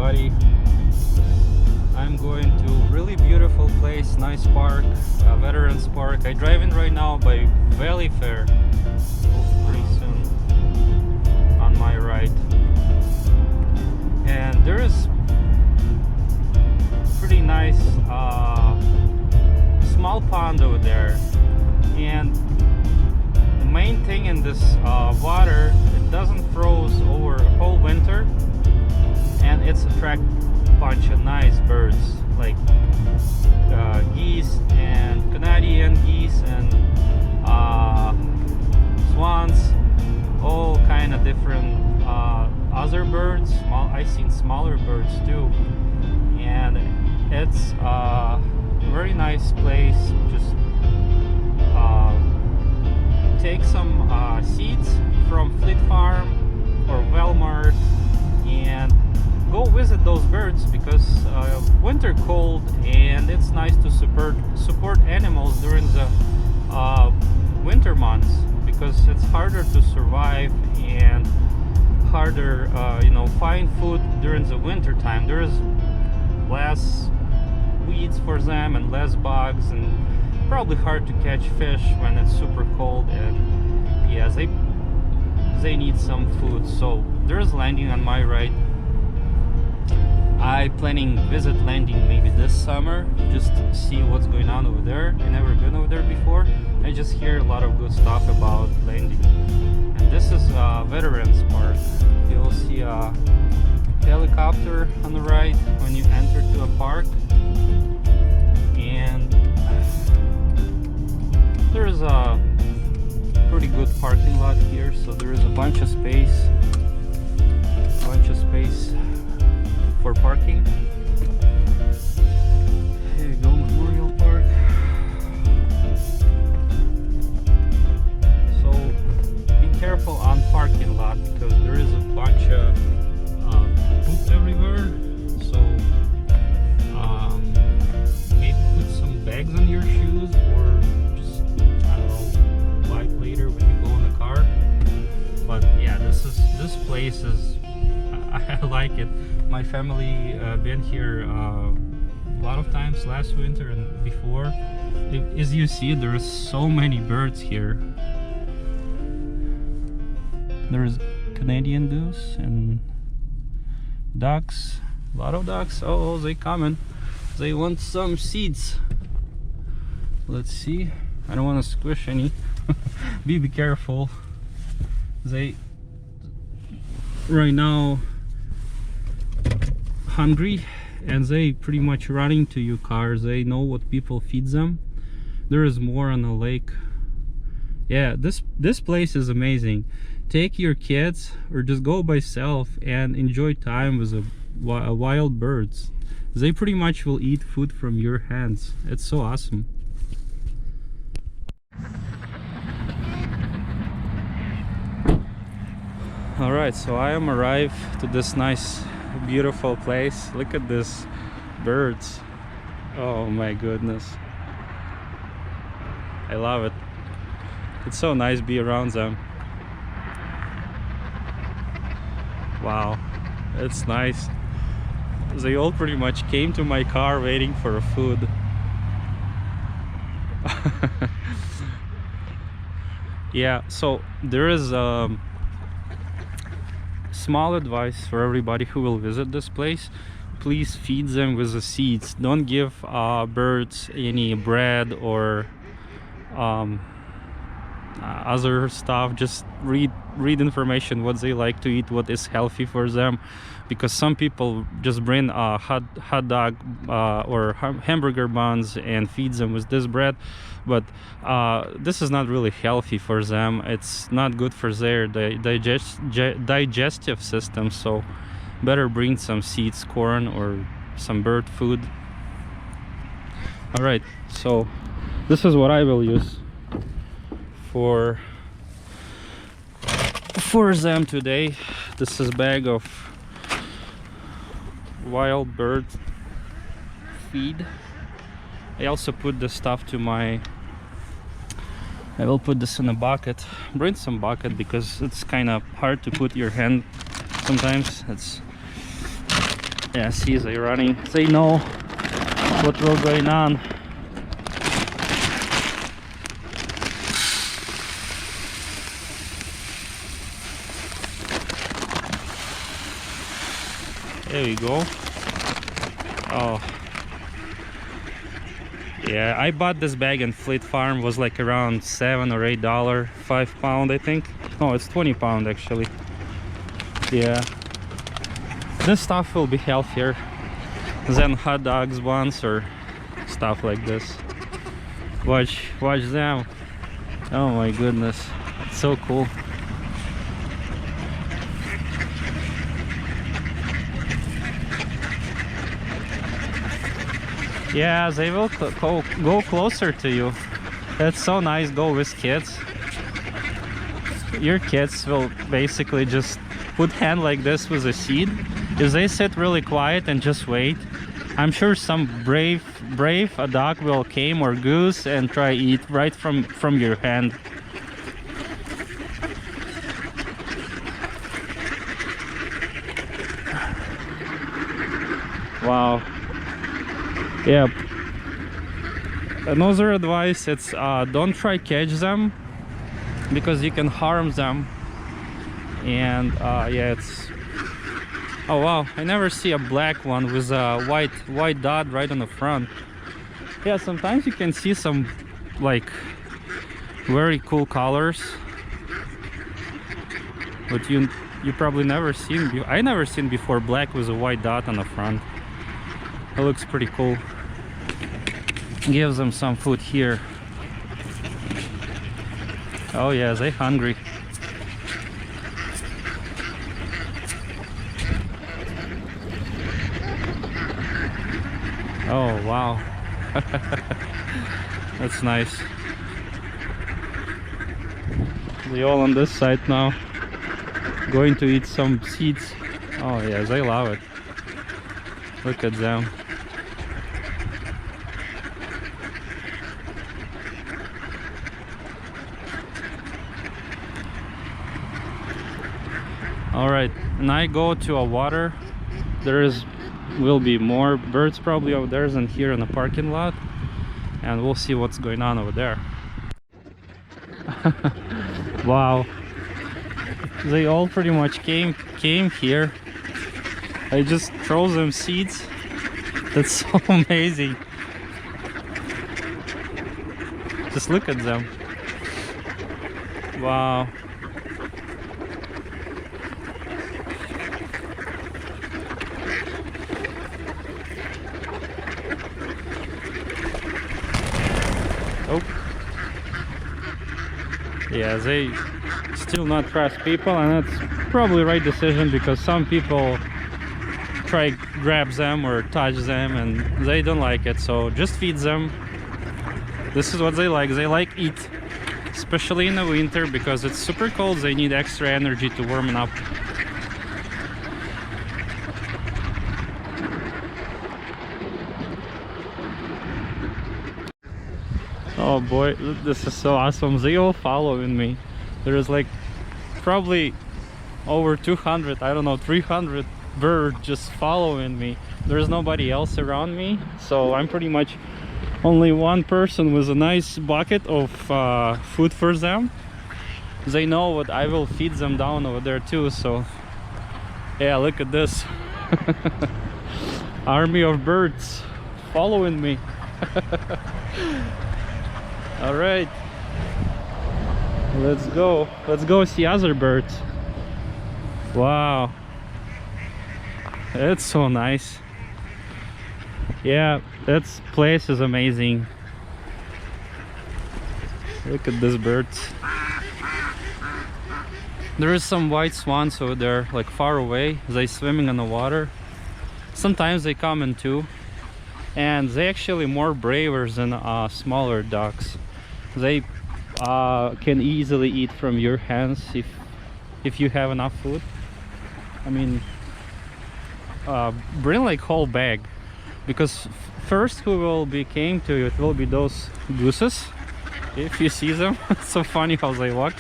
everybody. I'm going to really beautiful place, nice park, Veterans Park. I drive in right now by Valley Fair. Pretty soon on my right. And there is pretty nice small pond over there. And the main thing in this water, it doesn't froze over whole winter, and it's attract bunch of nice birds like geese and Canadian geese and swans, all kind of different other birds. I've seen smaller birds too, and it's a very nice place. Just take some seeds from Fleet Farm or Walmart and go visit those birds, because winter cold, and it's nice to support animals during the winter months, because it's harder to survive and harder find food during the winter time. There's less weeds for them and less bugs, and probably hard to catch fish when it's super cold. And yeah, they need some food. So there's landing on my right. I planning visit landing maybe this summer, just to see what's going on over there. I never been over there before. I just hear a lot of good stuff about landing. And this is Veterans Park. You'll see a helicopter on the right when you enter to a park. And there's a pretty good parking lot here, so there is a bunch of space for parking. Here you go, Memorial Park. So be careful on parking lot, because there is a bunch of poop everywhere. So maybe put some bags on your shoes, or just, I don't know, wipe later when you go in the car. But yeah, this place is I like it. My family been here a lot of times last winter and before. As you see, there's so many birds here. There's Canadian goose and ducks, a lot of ducks. Oh, they coming. They want some seeds. Let's see. I don't want to squish any. Be careful. They right now hungry, and they pretty much running to your cars. They know what people feed them. There is more on the lake. Yeah, this place is amazing. Take your kids or just go by yourself and enjoy time with the wild birds. They pretty much will eat food from your hands. It's so awesome. All right, so I am arrived to this nice beautiful place. Look at this birds. Oh my goodness, I love it. It's so nice to be around them. Wow, it's nice. They all pretty much came to my car waiting for food. Yeah, so there is small advice for everybody who will visit this place. Please feed them with the seeds. Don't give birds any bread or other stuff. Just read information what they like to eat, what is healthy for them, because some people just bring a hot dog or hamburger buns and feeds them with this bread, but this is not really healthy for them. It's not good for their digestive system. So better bring some seeds, corn, or some bird food. All right, so this is what I will use for them today. This is a bag of wild bird feed. I also put the stuff to my I will put this in a bucket. Bring some bucket, because it's kind of hard to put your hand sometimes. It's Yeah, see, they running. They know what will going on. There you go. Oh. Yeah, I bought this bag in Fleet Farm. Was like around $7 or $8, 5 pound I think. No, it's 20 pound actually. Yeah. This stuff will be healthier than hot dogs once or stuff like this. Watch them. Oh my goodness. It's so cool. Yeah, they will go closer to you. That's so nice. Go with kids. Your kids will basically just put hand like this with a seed. If they sit really quiet and just wait, I'm sure some brave a dog will came or goose and try eat right from your hand. Wow. Yeah. Another advice, it's don't try catch them because you can harm them. And yeah, it's, oh wow, I never see a black one with a white dot right on the front. Yeah, sometimes you can see some like very cool colors, but you probably never seen. I never seen before black with a white dot on the front. It looks pretty cool. Gives them some food here. Oh yeah, they hungry. Oh wow. That's nice. They all on this side now, going to eat some seeds. Oh yeah, they love it. Look at them. All right, and I go to a water. Will be more birds probably over there than here in the parking lot, and we'll see what's going on over there. Wow, they all pretty much came here. I just throw them seeds. That's so amazing. Just look at them. Wow. Oh. Yeah, they still not trust people, and that's probably the right decision because some people try grab them or touch them and they don't like it. So just feed them. This is what they like. They like eat, especially in the winter because it's super cold. They need extra energy to warm up. Oh boy, this is so awesome. They all following me. There's like probably over 200, I don't know, 300 birds just following me. There's nobody else around me, so I'm pretty much only one person with a nice bucket of food for them. They know what I will feed them down over there too, so yeah, look at this. Army of birds following me. All right, let's go see other birds. Wow, it's so nice. Yeah, that place is amazing. Look at these birds. There is some white swans over there, like far away. They swimming in the water. Sometimes they come in too, and they actually more braver than smaller ducks. They can easily eat from your hands if you have enough food. I mean, bring like whole bag, because first who will be came to you, it will be those gooses. If you see them, it's so funny how they walk.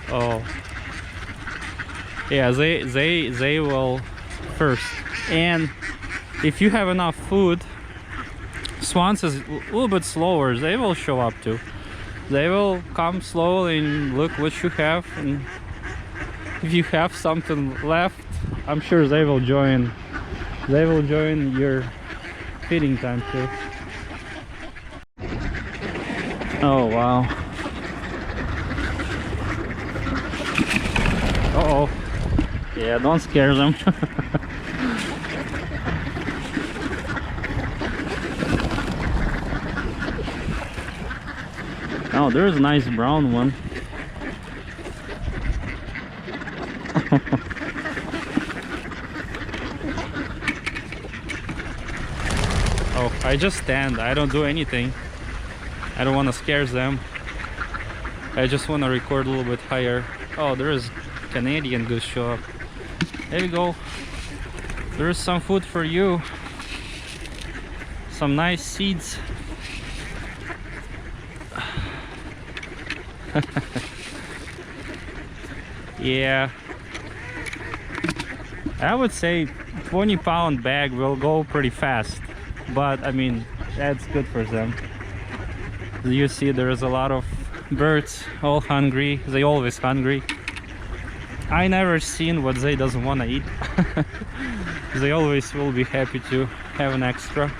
Oh, yeah, they will first. And if you have enough food, swans is a little bit slower. They will show up too. They will come slowly and look what you have, and if you have something left, I'm sure they will join. They will join your feeding time too. Oh wow. Uh-oh. Yeah, don't scare them. Oh, there's a nice brown one. Oh, I just stand. I don't do anything. I don't want to scare them. I just want to record a little bit higher. Oh, there is Canadian goose show up. There you go. There is some food for you. Some nice seeds. Yeah, I would say 20-pound bag will go pretty fast, but I mean, that's good for them. You see, there is a lot of birds, all hungry. They always hungry. I never seen what they doesn't want to eat. They always will be happy to have an extra.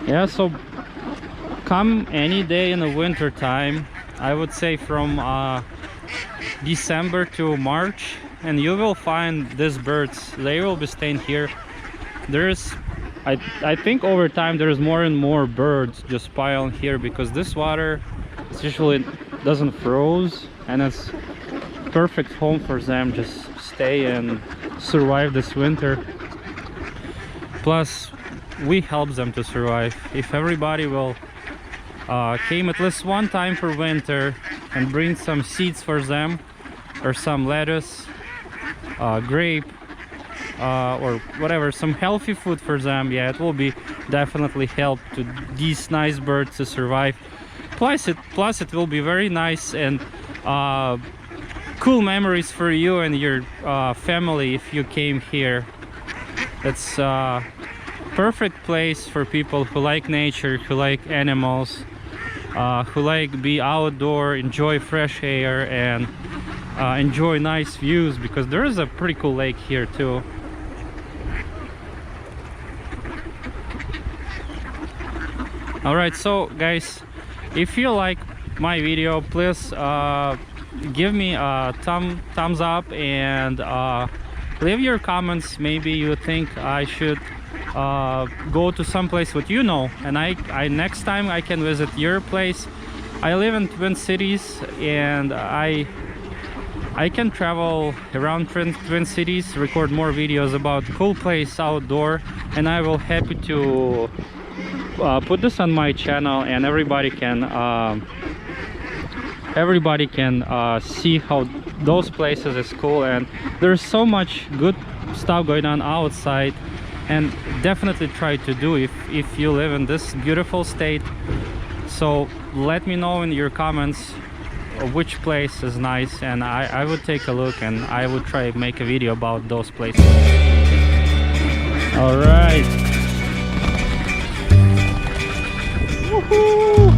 Yeah, so come any day in the winter time, I would say from December to March, and you will find these birds. They will be staying here. There's I think over time there's more and more birds just piling here, because this water usually doesn't froze, and it's perfect home for them. Just stay and survive this winter. Plus we help them to survive. If everybody will came at least one time per winter and bring some seeds for them, or some lettuce, grape, or whatever, some healthy food for them, yeah, it will be definitely help to these nice birds to survive. Plus it will be very nice and cool memories for you and your family if you came here. It's perfect place for people who like nature, who like animals, who like be outdoor, enjoy fresh air, and enjoy nice views, because there is a pretty cool lake here too. Alright, so guys, if you like my video, please give me a thumbs up, and leave your comments. Maybe you think I should go to some place what you know, and I next time I can visit your place. I live in Twin Cities, and I can travel around Twin Cities, record more videos about cool place outdoor, and I will happy to put this on my channel, and everybody can see how those places is cool. And there's so much good stuff going on outside, and definitely try to do if you live in this beautiful state. So let me know in your comments which place is nice, and I would take a look, and I would try to make a video about those places. All right. Woohoo!